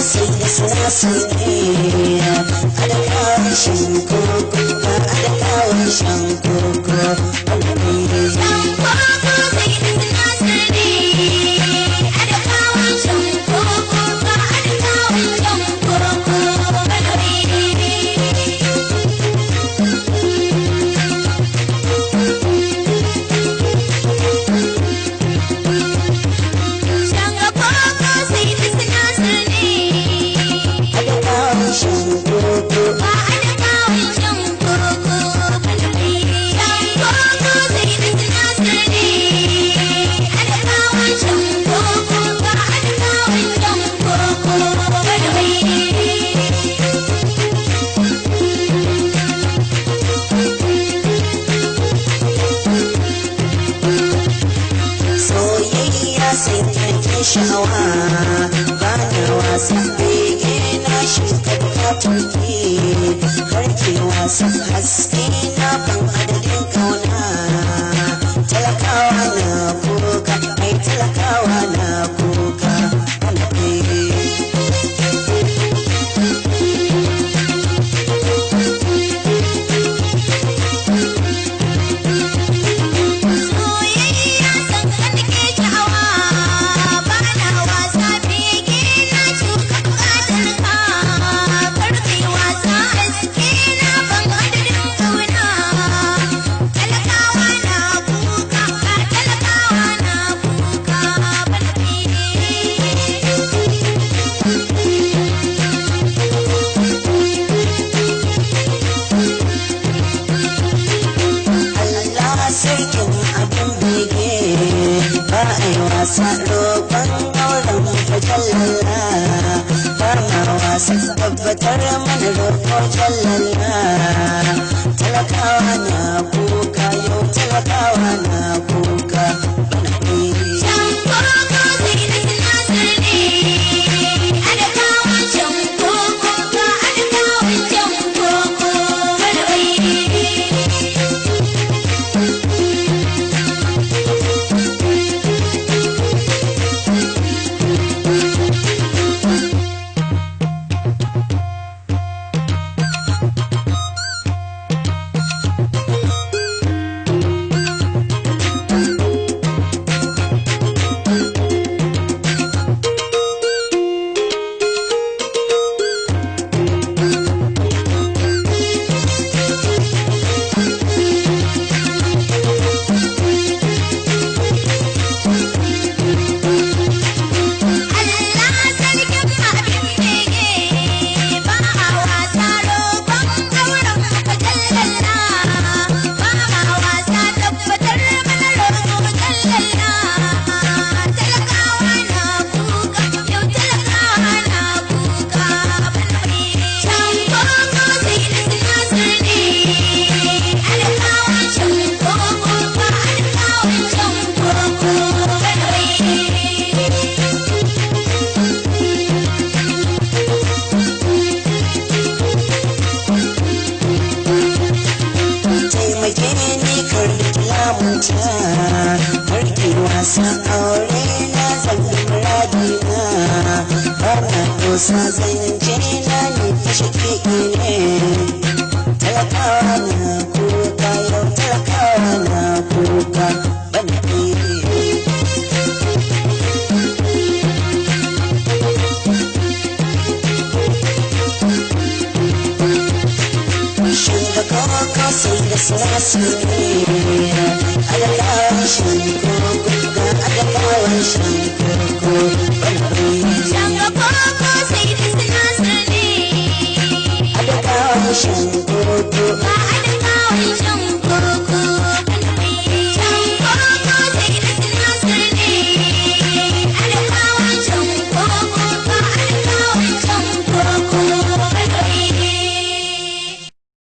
sai da sinasiri adakawan shankoko ga adakawan shankoko alhamdulillah shankoko sai da sinasiri adakawan shankoko ga adakawan shankoko shawa bana wasa bege na shekar katunki harke wasa haske na ban adadin kauna talakawa na kuka ai talakawa na kuka wasa roƙon auren fajallala ba ma wasa tabbatar mana roƙo jallala talakawa na kuka yau talakawa na kuka bana shankoko sai da sinasiri adakawan shankoko ga adakawan shankoko bana wasa aure na zan muradina bana dosa zance na ne fashe ne talakawa na kuka yau talakawa na kuka bana Shankoko sai da sinasiri adakawan shankoko ga adakawan shankoko